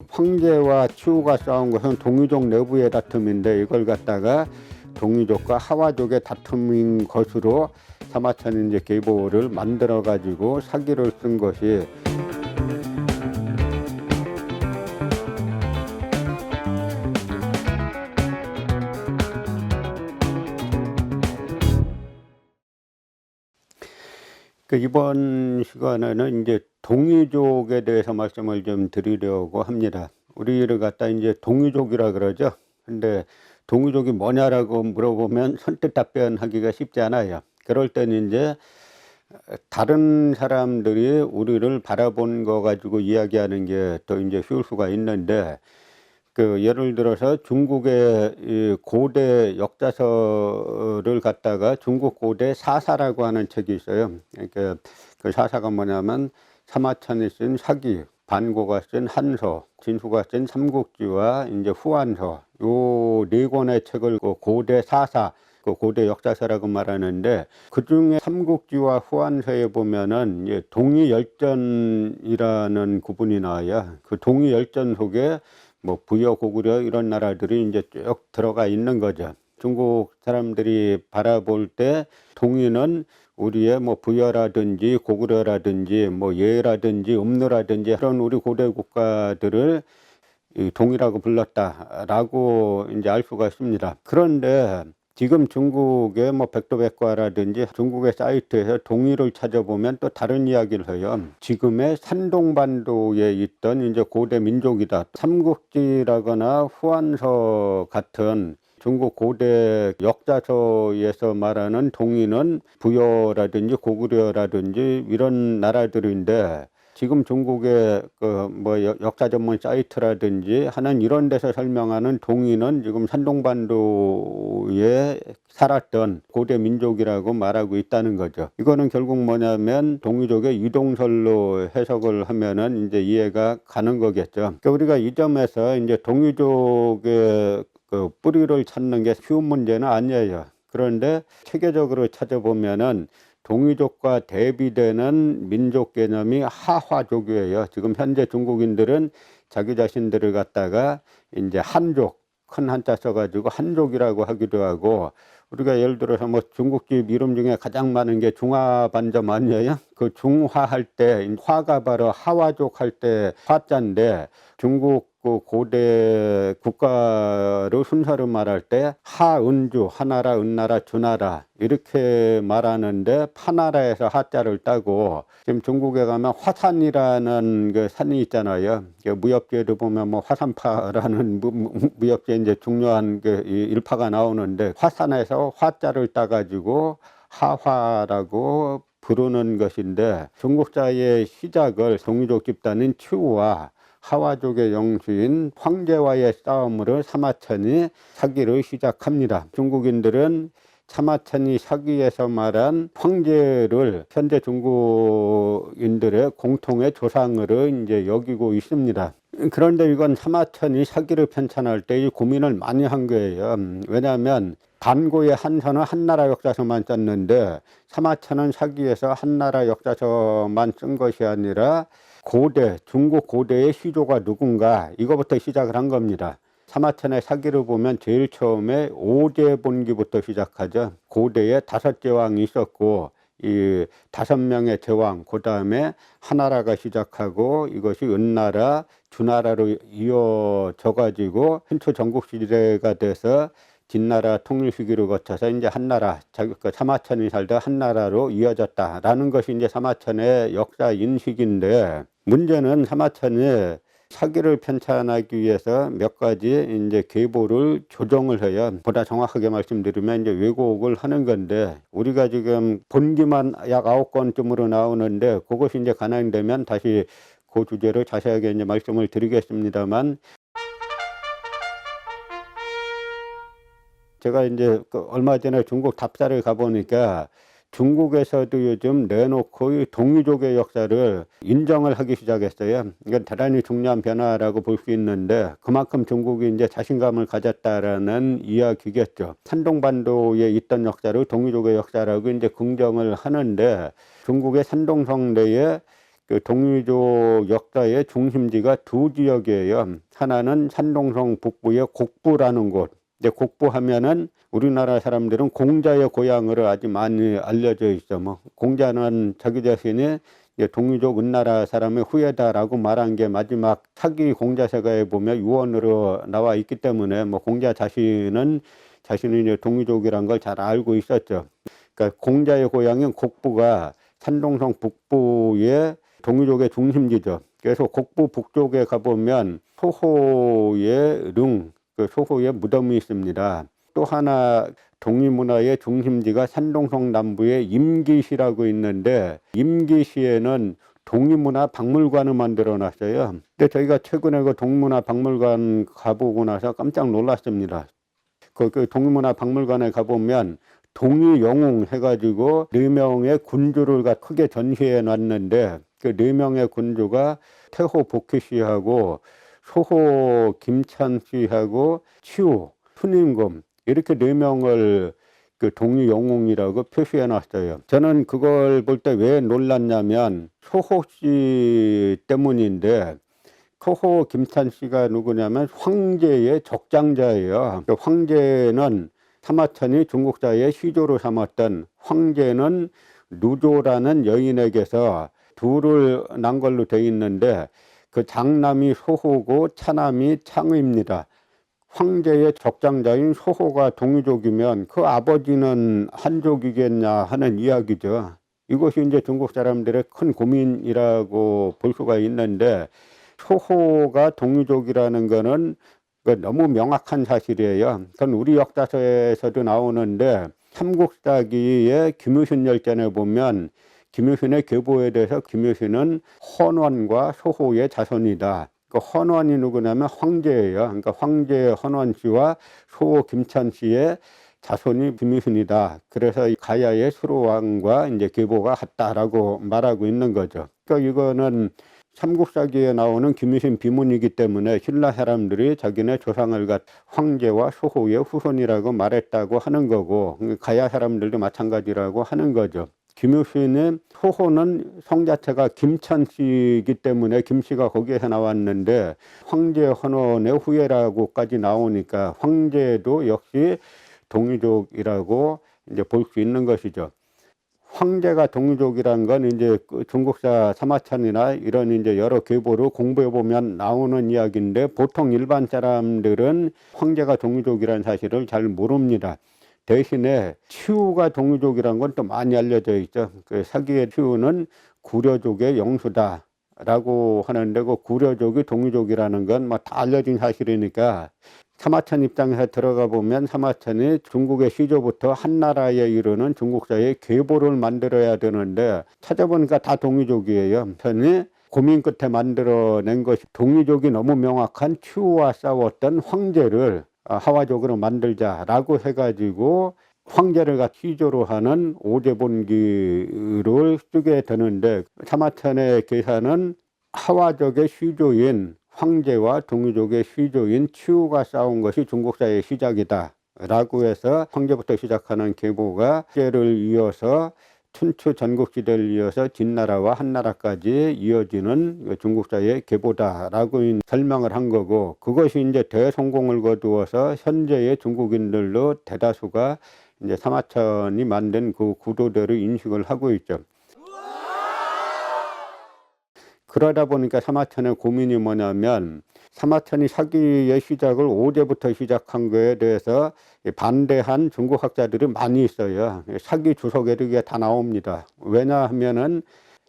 황제와 치우가 싸운 것은 동유족 내부의 다툼인데 이걸 갖다가 동유족과 하와족의 다툼인 것으로 사마천이 이제 계보를 만들어 가지고 사기를 쓴 것이 이번 시간에는 이제 동유족에 대해서 말씀을 좀 드리려고 합니다. 우리를 갖다 이제 동유족이라 그러죠. 근데 동유족이 뭐냐라고 물어보면 선뜻 답변하기가 쉽지 않아요. 그럴 때는 이제 다른 사람들이 우리를 바라본 거 가지고 이야기하는 게 더 이제 쉬울 수가 있는데, 예를 들어서 중국의 이 고대 역사서를 갖다가 중국 고대 사사라고 하는 책이 있어요. 그러니까 그 사사가 뭐냐면 사마천이 쓴 사기, 반고가 쓴 한서, 진수가 쓴 삼국지와 이제 후한서, 요 네 권의 책을 그 고대 사사, 그 고대 역사서라고 말하는데, 그중에 삼국지와 후한서에 보면은 이제 동이열전이라는 구분이 나와요. 그 동이열전 속에 뭐 부여, 고구려 이런 나라들이 이제 쭉 들어가 있는 거죠. 중국 사람들이 바라볼 때 동이는 우리의 뭐 부여라든지 고구려라든지 뭐 예라든지 음노라든지 그런 우리 고대 국가들을 이 동이라고 불렀다라고 이제 알 수가 있습니다. 그런데 지금 중국의 뭐 백도백과라든지 중국의 사이트에서 동의를 찾아보면 또 다른 이야기를 해요. 지금의 산동반도에 있던 이제 고대 민족이다. 삼국지라거나 후한서 같은 중국 고대 역사서에서 말하는 동의는 부여라든지 고구려라든지 이런 나라들인데, 지금 중국의 뭐 역사 전문 사이트라든지 하는 이런 데서 설명하는 동이는 지금 산동반도에 살았던 고대 민족이라고 말하고 있다는 거죠. 이거는 결국 뭐냐면 동이족의 이동설로 해석을 하면은 이제 이해가 가는 거겠죠. 그러니까 우리가 이 점에서 이제 동이족의 그 뿌리를 찾는 게 쉬운 문제는 아니에요. 그런데 체계적으로 찾아보면은 동이족과 대비되는 민족 개념이 하화족이에요. 지금 현재 중국인들은 자기 자신들을 갖다가 이제 한족, 큰 한자 써가지고 한족이라고 하기도 하고, 우리가 예를 들어서 뭐 중국집 이름 중에 가장 많은 게 중화반점 아니에요? 그 중화할 때 화가 바로 하와족 할 때 화자인데, 중국 그 고대 국가를 순서로 말할 때 하은주, 하나라, 은나라, 주나라 이렇게 말하는데, 파나라에서 하자를 따고, 지금 중국에 가면 화산이라는 그 산이 있잖아요. 무협지에도 보면 뭐 화산파라는 무협지에 이제 중요한 그 일파가 나오는데, 화산에서 화자를 따가지고 하화라고 부르는 것인데, 중국자의 시작을 동이족 집단인 츄와 하와족의 영주인 황제와의 싸움으로 사마천이 사기를 시작합니다. 중국인들은 사마천이 사기에서 말한 황제를 현재 중국인들의 공통의 조상으로 이제 여기고 있습니다. 그런데 이건 사마천이 사기를 편찬할 때 이 고민을 많이 한 거예요. 왜냐하면 반고의 한서는 한나라 역사서만 썼는데, 사마천은 사기에서 한나라 역사서만 쓴 것이 아니라 고대, 중국 고대의 시조가 누군가, 이거부터 시작을 한 겁니다. 사마천의 사기를 보면 제일 처음에 오제본기부터 시작하죠. 고대에 5제왕이 있었고, 이 5명의 제왕, 그 다음에 하나라가 시작하고, 이것이 은나라, 주나라로 이어져 가지고 현초 전국시대가 돼서 진나라 통일 시기를 거쳐서 이제 한나라, 사마천이 살다 한나라로 이어졌다라는 것이 이제 사마천의 역사 인식인데, 문제는 사마천이 사기를 편찬하기 위해서 몇 가지 이제 계보를 조정을 해요. 보다 정확하게 말씀드리면 이제 왜곡을 하는 건데, 우리가 지금 본기만 약 9권쯤으로 나오는데, 그것이 이제 가능되면 다시 그 주제를 자세하게 이제 말씀을 드리겠습니다만, 제가 이제 얼마 전에 중국 답사를 가보니까 중국에서도 요즘 내놓고 이 동이족의 역사를 인정을 하기 시작했어요. 이건 대단히 중요한 변화라고 볼 수 있는데, 그만큼 중국이 이제 자신감을 가졌다라는 이야기겠죠. 산동반도에 있던 역사를 동이족의 역사라고 이제 긍정을 하는데, 중국의 산동성 내에 그 동이족 역사의 중심지가 두 지역이에요. 하나는 산동성 북부의 곡부라는 곳. 이제 곡부 하면은 우리나라 사람들은 공자의 고향으로 아주 많이 알려져 있어. 뭐 공자는 자기 자신이 동이족 은나라 사람의 후예다라고 말한 게 마지막 차기 공자서가에 보면 유언으로 나와 있기 때문에 뭐 공자 자신은 자신이 이제 동이족이란 걸 잘 알고 있었죠. 그러니까 공자의 고향인 곡부가 산동성 북부의 동이족의 중심지죠. 그래서 곡부 북쪽에 가보면 소호의 그 소호의 무덤이 있습니다. 또 하나 동이문화의 중심지가 산동성 남부의 임기시라고 있는데, 임기시에는 동이문화 박물관을 만들어 놨어요. 근데 저희가 최근에 그 동문화 박물관 가보고 나서 깜짝 놀랐습니다. 그 동이문화 박물관에 가보면 동이영웅 해가지고 4명의 군주를 크게 전시해 놨는데, 그 4명의 군주가 태호 복희 씨하고 소호 김찬 씨하고 치우, 순임금 이렇게 4명을 그 동이영웅이라고 표시해 놨어요. 저는 그걸 볼 때 왜 놀랐냐면 소호 씨 때문인데, 소호 김찬 씨가 누구냐면 황제의 적장자예요. 그 황제는 사마천이 중국사의 시조로 삼았던, 황제는 누조라는 여인에게서 둘을 낳은 걸로 되어 있는데 그 장남이 소호고 차남이 창의입니다. 황제의 적장자인 소호가 동이족이면 그 아버지는 한족이겠냐 하는 이야기죠. 이것이 이제 중국 사람들의 큰 고민이라고 볼 수가 있는데, 소호가 동이족이라는 거는 너무 명확한 사실이에요. 그건 우리 역사서에서도 나오는데, 삼국사기의 김유신 열전에 보면 김유신의 계보에 대해서 김유신은 헌원과 소호의 자손이다. 그 헌원이 누구냐면 황제예요. 그러니까 황제 헌원 씨와 소호 김찬 씨의 자손이 김유신이다. 그래서 가야의 수로왕과 이제 계보가 같다라고 말하고 있는 거죠. 그러니까 이거는 삼국사기에 나오는 김유신 비문이기 때문에 신라 사람들이 자기네 조상을 황제와 소호의 후손이라고 말했다고 하는 거고, 가야 사람들도 마찬가지라고 하는 거죠. 김유신의 소호는 성 자체가 김찬 씨이기 때문에 김씨가 거기에서 나왔는데, 황제 헌원의 후예라고까지 나오니까 황제도 역시 동이족이라고 이제 볼 수 있는 것이죠. 황제가 동이족이란 건 이제 중국사 사마천이나 이런 이제 여러 계보를 공부해 보면 나오는 이야기인데, 보통 일반 사람들은 황제가 동이족이라는 사실을 잘 모릅니다. 대신에 치우가 동이족이란 건 또 많이 알려져 있죠. 그 사기의 치우는 구려족의 영수다라고 하는데, 그 구려족이 동이족이라는 건 뭐 다 알려진 사실이니까 사마천 입장에서 들어가 보면 사마천이 중국의 시조부터 한나라에 이르는 중국사의 계보를 만들어야 되는데, 찾아보니까 다 동이족이에요. 편이 고민 끝에 만들어낸 것이 동이족이 너무 명확한 치우와 싸웠던 황제를 하와족으로 만들자라고 해가지고 황제를 시조로 하는 오제본기를 쓰게 되는데, 사마천의 계산은 하와족의 시조인 황제와 동이족의 시조인 치우가 싸운 것이 중국사의 시작이다 라고 해서 황제부터 시작하는 계보가 시제를 이어서 춘추 전국시대를 이어서 진나라와 한나라까지 이어지는 중국사의 계보다라고 설명을 한 거고, 그것이 이제 대성공을 거두어서 현재의 중국인들로 대다수가 이제 사마천이 만든 그 구도대로 인식을 하고 있죠. 그러다 보니까 사마천의 고민이 뭐냐면, 사마천이 사기의 시작을 오제부터 시작한 거에 대해서 반대한 중국 학자들이 많이 있어요. 사기 주석에 이게 다 나옵니다. 왜냐하면은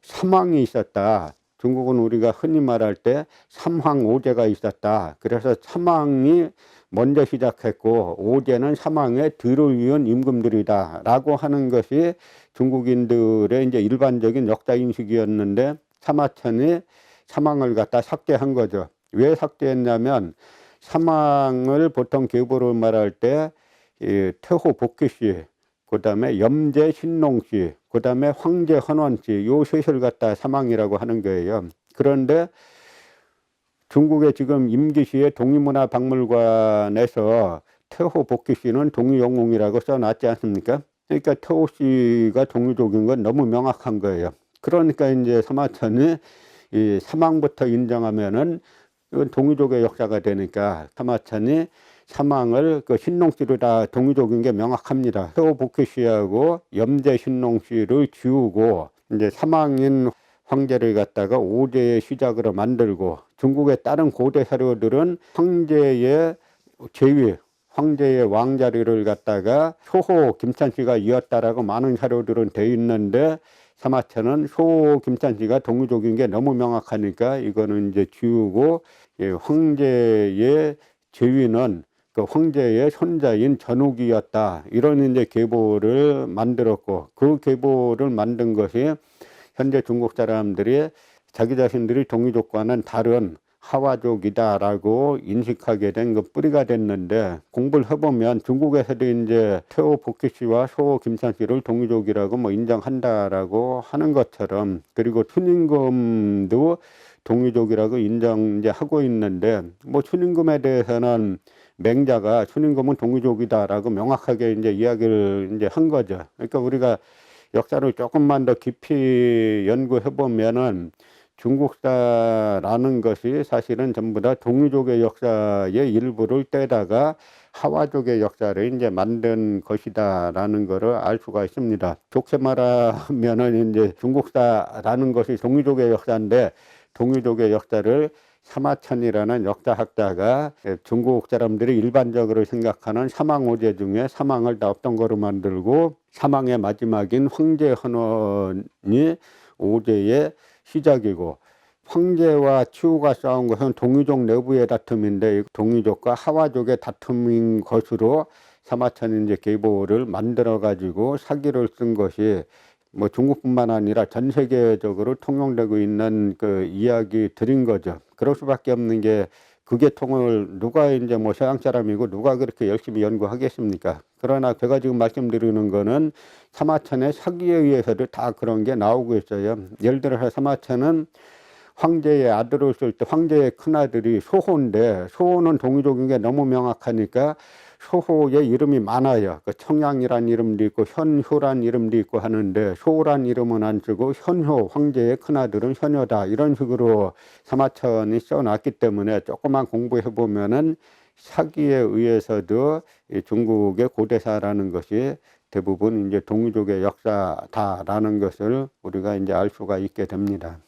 삼왕이 있었다. 중국은 우리가 흔히 말할 때 삼황 오제가 있었다. 그래서 삼왕이 먼저 시작했고 오제는 삼왕의 뒤를 이은 임금들이다 라고 하는 것이 중국인들의 이제 일반적인 역사 인식이었는데, 사마천이 삼왕을 갖다 삭제한 거죠. 왜 삭제했냐면, 삼왕을 보통 계보를 말할 때 태호 복희 씨, 그 다음에 염제 신농 씨, 그 다음에 황제 헌원 씨, 요 셋을 갖다 삼왕이라고 하는 거예요. 그런데 중국의 지금 임기시의 동이문화박물관에서 태호 복희 씨는 동이영웅이라고 써놨지 않습니까? 그러니까 태호 씨가 동이족인 건 너무 명확한 거예요. 그러니까 이제 사마천이 이 사망부터 인정하면은 이건 동이족의 역사가 되니까 사마천이 사망을 그 신농씨로 다 동이족인 게 명확합니다. 세오복희씨하고 염제 신농씨를 지우고 이제 사망인 황제를 갖다가 오제의 시작으로 만들고, 중국의 다른 고대 사료들은 황제의 제위, 황제의 왕자리를 갖다가 소호 김찬씨가 이었다라고 많은 사료들은 돼 있는데, 사마천은 소호 김찬씨가 동이족인 게 너무 명확하니까 이거는 이제 지우고, 예, 황제의 제위는 그 황제의 손자인 전욱이었다, 이런 이제 계보를 만들었고, 그 계보를 만든 것이 현재 중국 사람들이 자기 자신들이 동이족과는 다른 하와족이다라고 인식하게 된 그 뿌리가 됐는데, 공부를 해보면 중국에서도 이제 세오복희씨와 소호 김찬씨를 동이족이라고 뭐 인정한다라고 하는 것처럼, 그리고 춘임금도 동이족이라고 인정 이제 하고 있는데, 뭐 춘임금에 대해서는 맹자가 춘임금은 동이족이다라고 명확하게 이제 이야기를 이제 한 거죠. 그러니까 우리가 역사를 조금만 더 깊이 연구해 보면은 중국사라는 것이 사실은 전부 다 동이족의 역사의 일부를 떼다가 하와족의 역사를 이제 만든 것이다라는 것을 알 수가 있습니다. 좋게 말하면은 이제 중국사라는 것이 동이족의 역사인데, 동이족의 역사를 사마천이라는 역사학자가 중국 사람들이 일반적으로 생각하는 사망오제 중에 사망을 다 없던 거로 만들고, 사망의 마지막인 황제 헌원이 오제의 시작이고, 황제와 치우가 싸운 것은 동이족 내부의 다툼인데, 동이족과 하와족의 다툼인 것으로 사마천이 이제 계보를 만들어 가지고 사기를 쓴 것이 뭐 중국뿐만 아니라 전 세계적으로 통용되고 있는 그 이야기들인 거죠. 그럴 수밖에 없는 게, 그게 통을 누가 이제 뭐 서양 사람이고 누가 그렇게 열심히 연구하겠습니까? 그러나 제가 지금 말씀드리는 거는 사마천의 사기에 의해서도 다 그런 게 나오고 있어요. 예를 들어서 사마천은 황제의 아들을 쓸 때 황제의 큰아들이 소호인데, 소호는 동이족인 게 너무 명확하니까 소호의 이름이 많아요. 그 청양이란 이름도 있고 현효란 이름도 있고 하는데, 소호란 이름은 안 쓰고 현효, 황제의 큰아들은 현효다, 이런 식으로 사마천이 써놨기 때문에 조금만 공부해 보면은 사기에 의해서도 이 중국의 고대사라는 것이 대부분 이제 동이족의 역사다라는 것을 우리가 이제 알 수가 있게 됩니다.